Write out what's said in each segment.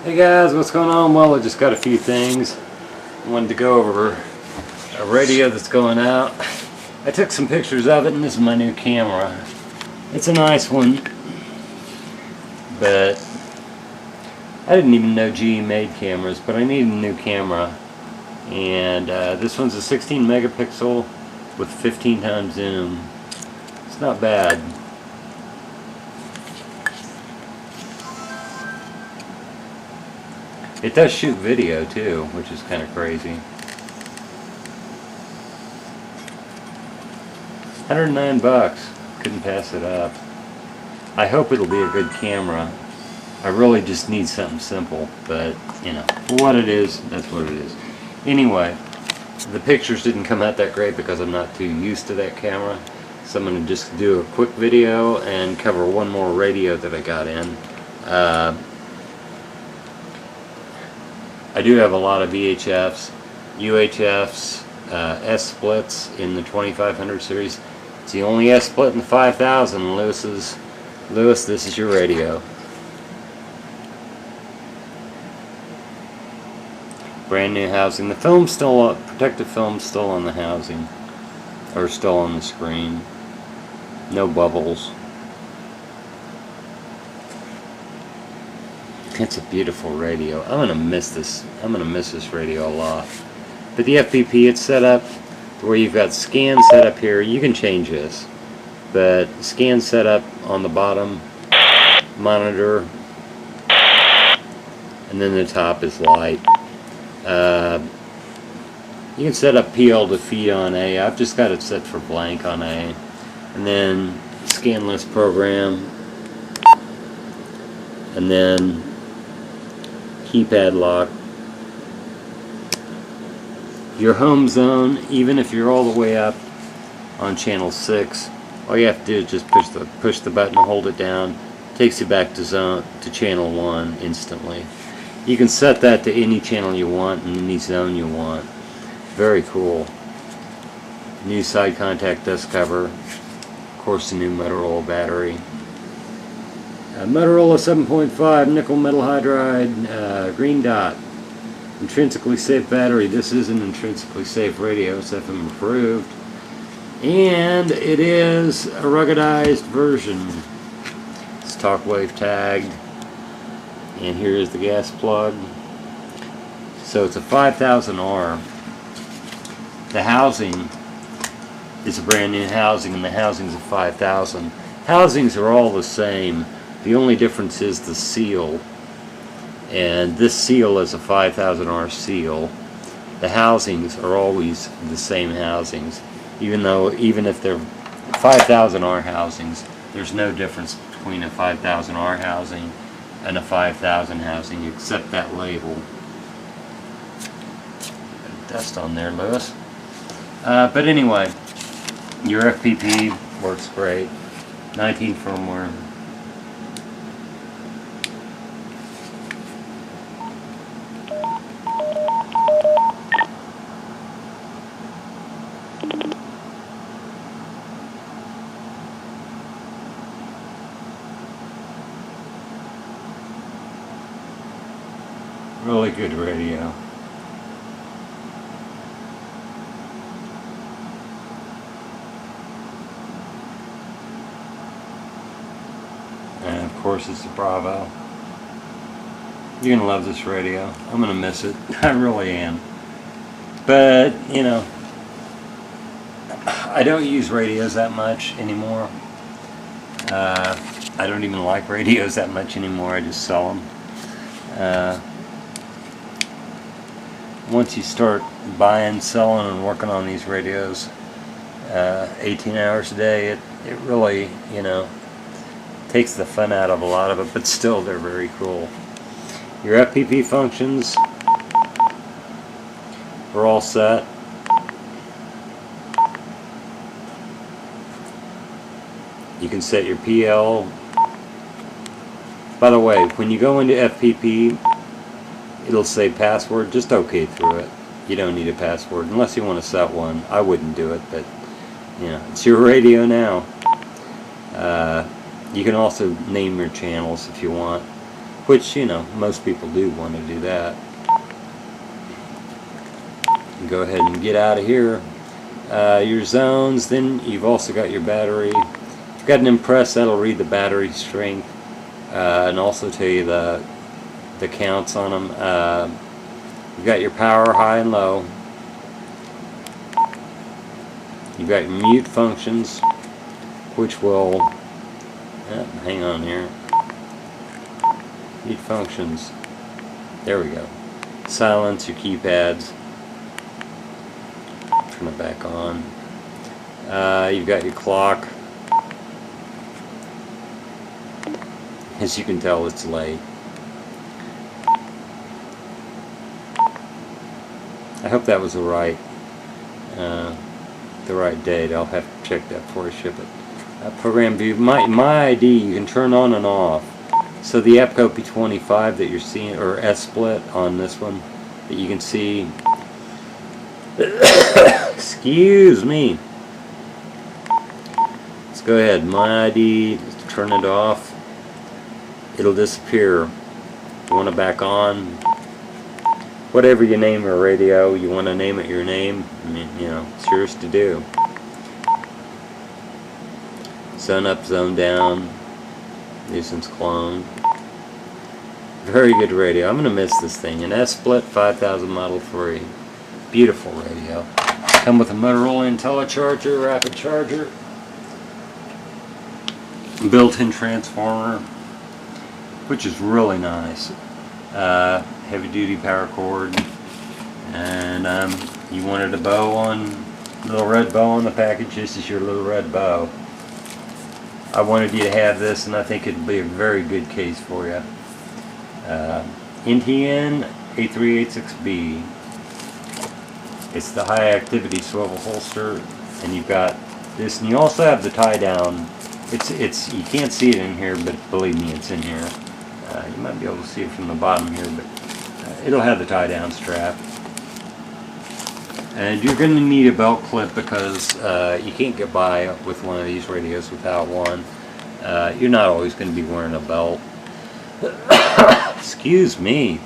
Hey guys, what's going on? Well, I just got a few things. I wanted to go over a radio that's going out. I took some pictures of it, and this is my new camera. It's a nice one, but I didn't even know GE made cameras, but I needed a new camera. And this one's a 16 megapixel with 15 times zoom. It's not bad. It does shoot video too, which is kind of crazy. 109 bucks. Couldn't pass it up. I hope it'll be a good camera. I really just need something simple, but you know, for what it is, that's what it is. Anyway, the pictures didn't come out that great because I'm not too used to that camera. So I'm going to just do a quick video and cover one more radio that I got in. I do have a lot of VHFs, UHFs, S-splits in the 2500 series. It's the only S-split in the 5000. Lewis, this is your radio. Brand new housing. The film's still up, protective film's still on the housing, or still on the screen. No bubbles. It's a beautiful radio. I'm gonna miss this. I'm gonna miss this radio a lot. But the FPP, it's set up where you've got scan set up here. You can change this, but scan set up on the bottom, monitor, and then the top is light. You can set up PL to feed on A. I've just got it set for blank on A, and then scan list program, and then keypad lock. Your home zone, even if you're all the way up on channel 6, all you have to do is just push the button, hold it down, takes you back to channel 1 instantly. You can set that to any channel you want and any zone you want. Very cool. New side contact dust cover. Of course, the new Motorola battery. Motorola 7.5 nickel metal hydride, green dot. Intrinsically safe battery. This is an intrinsically safe radio, it's FM approved. And it is a ruggedized version. It's TalkWave tagged. And here is the gas plug. So it's a 5000R. The housing is a brand new housing, and the housing's a 5000. Housings are all the same. The only difference is the seal, and this seal is a 5000R seal. The housings are always the same housings, even if they're 5000R housings. There's no difference between a 5000R housing and a 5000 housing except that label. Dust on there, Lewis. But anyway, your FPP works great. 19 firmware. Really good radio. And of course it's the Bravo. You're gonna love this radio. I'm gonna miss it. I really am. But, you know, I don't use radios that much anymore. I don't even like radios that much anymore. I just sell them. Once you start buying, selling, and working on these radios 18 hours a day, it really, you know, takes the fun out of a lot of it, but still they're very cool. Your FPP functions are all set. You can set your PL. By the way, when you go into FPP, it'll say password. Just OK through it. You don't need a password unless you want to set one. I wouldn't do it, but you know, it's your radio now. You can also name your channels if you want. which, you know, most people do want to do that. Go ahead and get out of here. Your zones, then you've also got your battery. You've got an Impress that'll read the battery strength and also tell you the counts on them. You've got your power high and low. You've got your mute functions, which will, hang on here, mute functions, there we go, silence your keypads, turn it back on. You've got your clock. As you can tell, it's late. I hope that was the right date. I'll have to check that before I ship it. Program view. My ID you can turn on and off. So the APCO P25 that you're seeing, or S-split on this one, that you can see. Excuse me. Let's go ahead. My ID. Turn it off. It'll disappear. You want it back on. Whatever you name your radio, you want to name it your name. I mean, you know, it's yours to do. Zone up, zone down. Nuisance clone. Very good radio. I'm going to miss this thing. An S-split 5000 Model 3. Beautiful radio. Come with a Motorola IntelliCharger, rapid charger. Built-in transformer, which is really nice. Heavy duty power cord, and you wanted a bow on, little red bow on the package. This is your little red bow. I wanted you to have this, and I think it'd be a very good case for you. NTN 8386B. It's the high activity swivel holster, and you've got this, and you also have the tie down. It's you can't see it in here, but believe me, it's in here. You might be able to see it from the bottom here, but it'll have the tie-down strap. And you're going to need a belt clip because you can't get by with one of these radios without one. You're not always going to be wearing a belt. Excuse me.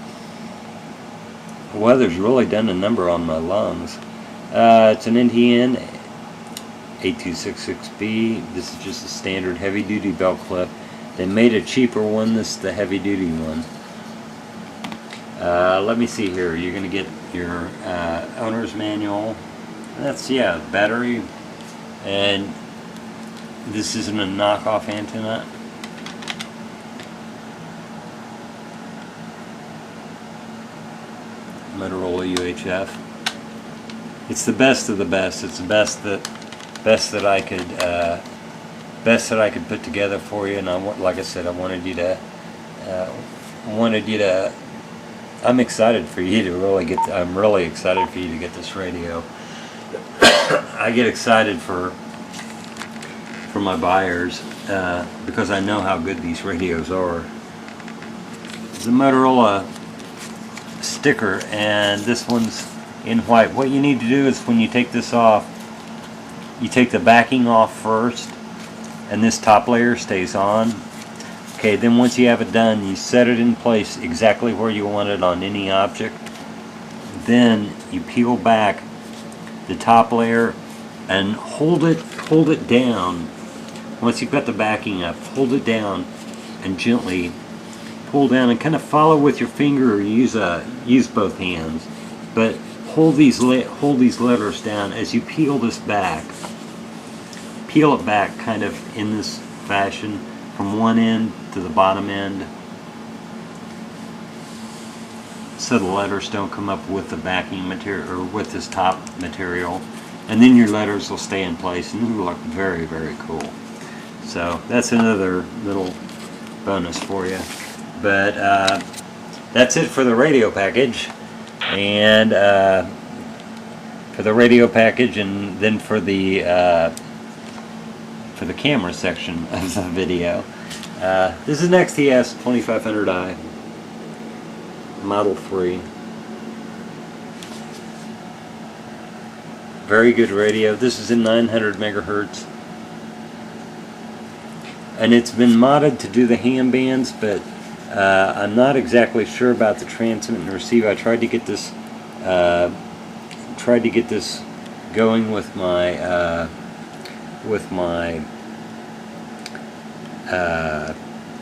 The weather's really done a number on my lungs. It's an NTN 8266B. This is just a standard heavy-duty belt clip. They made a cheaper one. This is the heavy-duty one. Let me see here. You're going to get your owner's manual. That's, yeah, battery. And this isn't a knockoff antenna. Motorola UHF. It's the best of the best. It's the best that I could put together for you. And like I said, I wanted you to. I'm excited for you to really get. I'm really excited for you to get this radio. I get excited for my buyers because I know how good these radios are. It's a Motorola sticker, and this one's in white. What you need to do is when you take this off, you take the backing off first, and this top layer stays on. Okay, then once you have it done, you set it in place exactly where you want it on any object. Then you peel back the top layer and hold it down. Once you've got the backing up, hold it down and gently pull down and kind of follow with your finger, or use both hands. But hold these letters down as you peel this back. Peel it back kind of in this fashion from one end to the bottom end, so the letters don't come up with the backing material or with this top material, and then your letters will stay in place and it'll look very, very cool. So that's another little bonus for you. But that's it for the radio package, and and then for the camera section of the video. This is an XTS2500i Model 3. Very good radio. This is in 900 megahertz. And it's been modded to do the ham bands, but I'm not exactly sure about the transmit and receive. I tried to get this going with my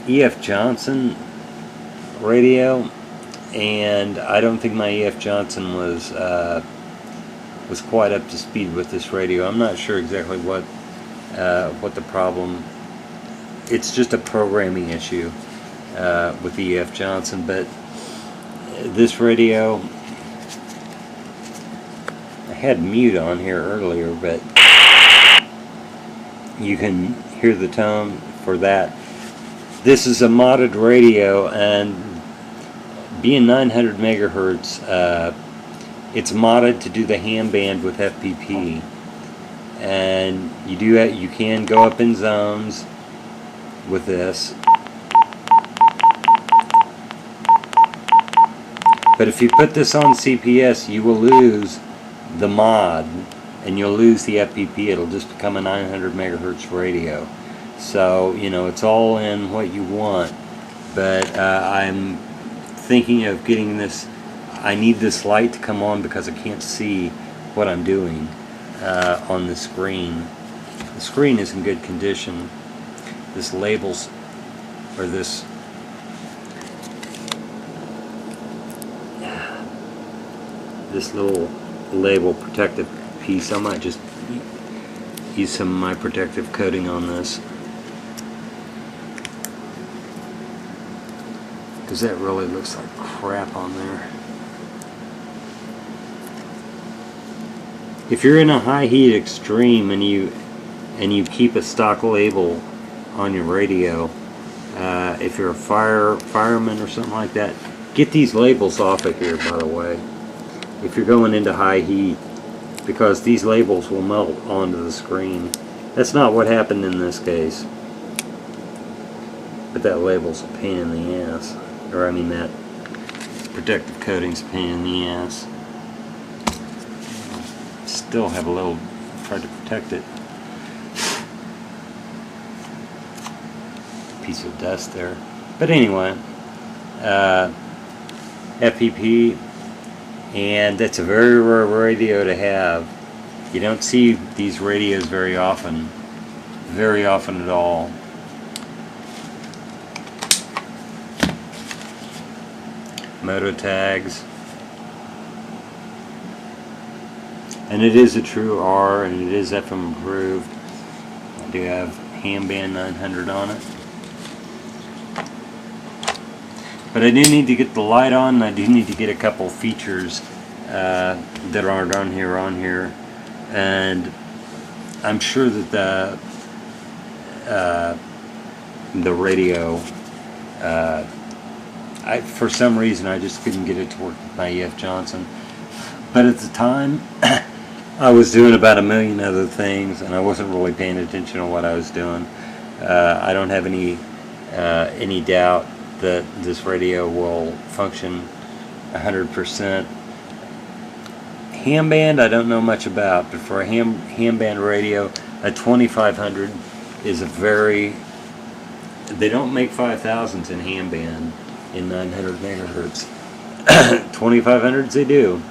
E.F. Johnson radio, and I don't think my E.F. Johnson was quite up to speed with this radio. I'm not sure exactly what the problem. It's just a programming issue with the E.F. Johnson, but this radio, I had mute on here earlier, but you can hear the tone for that. This is a modded radio, and being 900 megahertz, it's modded to do the ham band with FPP, and you can go up in zones with this. But if you put this on CPS, you will lose the mod, and you'll lose the FPP. It'll just become a 900 megahertz radio. So, you know, it's all in what you want. But I'm thinking of getting this. I need this light to come on because I can't see what I'm doing on the screen. The screen is in good condition. This labels, or this little label protective piece, I might just use some of my protective coating on this, because that really looks like crap on there. If you're in a high heat extreme and you keep a stock label on your radio, if you're a fireman or something like that, get these labels off of here, by the way, if you're going into high heat, because these labels will melt onto the screen. That's not what happened in this case, but that label's a pain in the ass, or I mean that protective coating's a pain in the ass. Still have a little, tried to protect it. Piece of dust there. But anyway, FPP, and that's a very rare radio to have. You don't see these radios very often at all. Moto tags, and it is a true R, and it is FM approved. I do have ham band 900 on it. But I do need to get the light on, and I do need to get a couple features that aren't on here. And I'm sure that the radio, for some reason I just couldn't get it to work with my E.F. Johnson. But at the time, I was doing about a million other things, and I wasn't really paying attention to what I was doing. I don't have any doubt that this radio will function 100%. Ham band I don't know much about, but for a ham band radio, a 2500 is a very, they don't make 5000s in ham band in 900 megahertz. 2500s they do.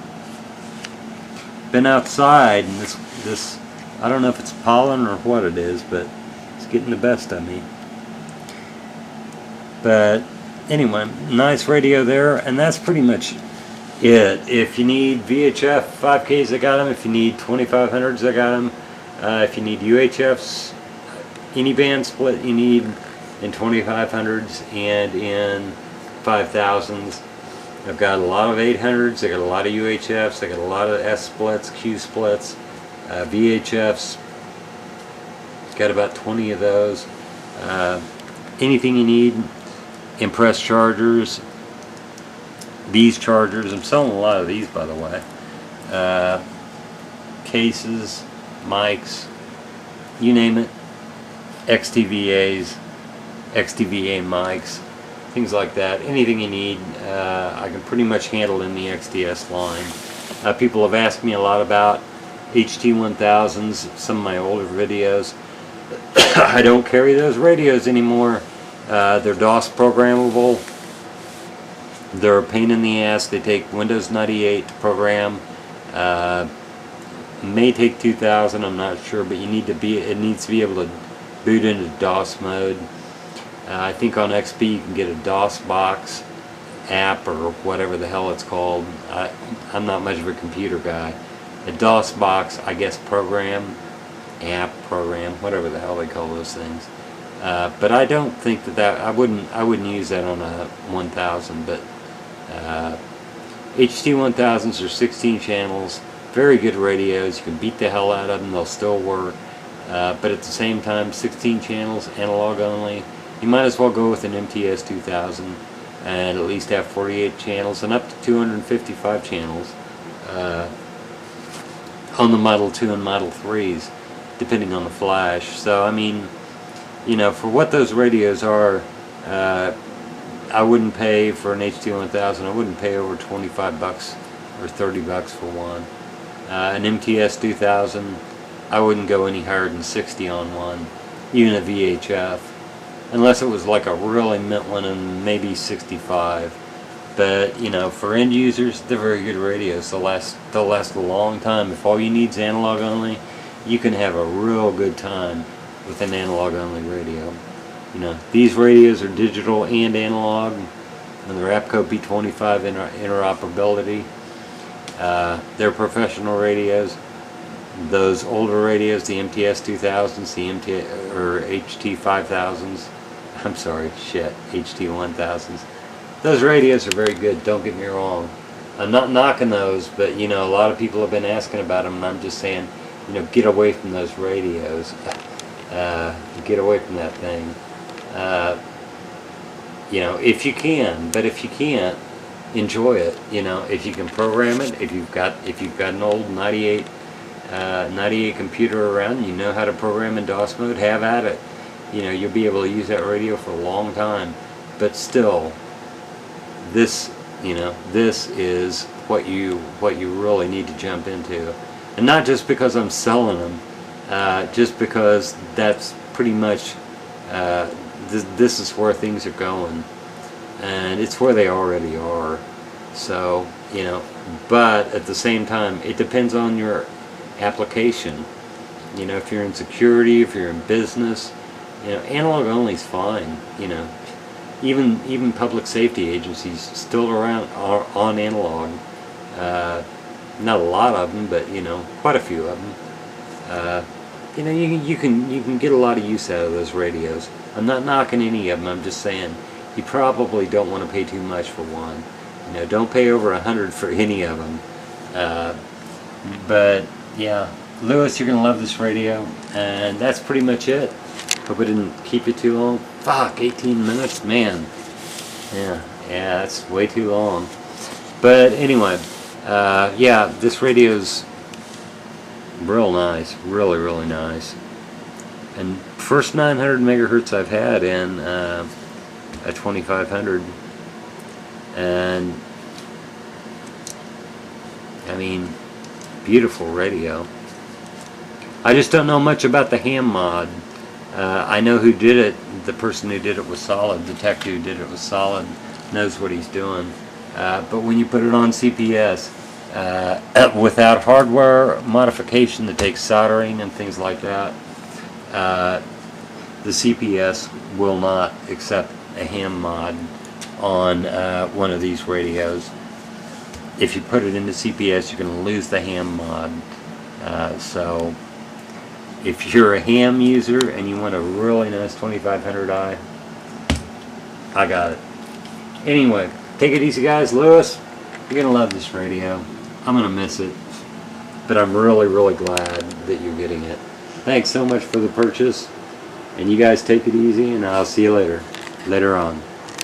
Been outside, and this I don't know if it's pollen or what it is, but it's getting the best of me. But anyway, nice radio there, and that's pretty much it. If you need VHF 5Ks, I got them. If you need 2500s, I got them. If you need UHFs, any band split you need in 2500s and in 5000s. I've got a lot of 800s, I got a lot of UHFs, I got a lot of S splits, Q splits, VHFs, got about 20 of those. Anything you need, Impress chargers, these chargers, I'm selling a lot of these, by the way, cases, mics, you name it, XTVA mics, things like that. Anything you need, I can pretty much handle in the XTS line. People have asked me a lot about HT1000s, some of my older videos. I don't carry those radios anymore. They're DOS programmable, They're a pain in the ass. They take Windows 98 to program. May take 2000, I'm not sure, but it needs to be able to boot into DOS mode. I think on XP you can get a DOS box app or whatever the hell it's called. I'm not much of a computer guy. A DOS box, I guess, program, app program, whatever the hell they call those things. But I don't think that I wouldn't use that on a 1000. But HT1000s are 16 channels, very good radios. You can beat the hell out of them; they'll still work. But at the same time, 16 channels, analog only. You might as well go with an XTS2500 and at least have 48 channels and up to 255 channels on the Model 2 and Model 3s, depending on the flash. So I mean, you know, for what those radios are, I wouldn't pay for an HT1000. I wouldn't pay over 25 bucks or 30 bucks for one. An XTS2500, I wouldn't go any higher than 60 on one, even a VHF, unless it was like a really mint one, and maybe 65. But you know, for end users, they're very good radios. They'll last a long time. If all you need is analog only, you can have a real good time with an analog only radio. You know, these radios are digital and analog, and they're APCO P25 interoperability. They're professional radios. Those older radios, the XTS2000s, the HT5000s, I'm sorry, shit, HT1000s. Those radios are very good, don't get me wrong. I'm not knocking those, but you know, a lot of people have been asking about them, and I'm just saying, you know, get away from those radios. Get away from that thing. You know, if you can, but if you can't, enjoy it. You know, if you can program it, if you've got an old 98 computer around, you know how to program in DOS mode, have at it. You know, you'll be able to use that radio for a long time. But still, this is what you really need to jump into, and not just because I'm selling them, just because that's pretty much this is where things are going, and it's where they already are. So you know, but at the same time, it depends on your application. You know, if you're in security, if you're in business, you know, analog only is fine. You know, even public safety agencies still around are on analog. Not a lot of them, but you know, quite a few of them. You know, you can get a lot of use out of those radios. I'm not knocking any of them. I'm just saying you probably don't want to pay too much for one. You know, don't pay over $100 for any of them. But yeah, Lewis, you're gonna love this radio, and that's pretty much it. Hope I didn't keep you too long. Fuck, 18 minutes, man. Yeah, that's way too long. But anyway, yeah, this radio's real nice, really nice. And first 900 megahertz I've had in a 2500, and I mean, beautiful radio. I just don't know much about the ham mod. I know who did it. The person who did it was solid. The tech who did it was solid. Knows what he's doing. But when you put it on CPS, without hardware modification that takes soldering and things like that, the CPS will not accept a ham mod on one of these radios. If you put it into CPS, you're going to lose the ham mod. So if you're a ham user and you want a really nice 2500i, I got it. Anyway, take it easy, guys. Lewis, you're going to love this radio. I'm going to miss it, but I'm really glad that you're getting it. Thanks so much for the purchase, and you guys take it easy, and I'll see you later on.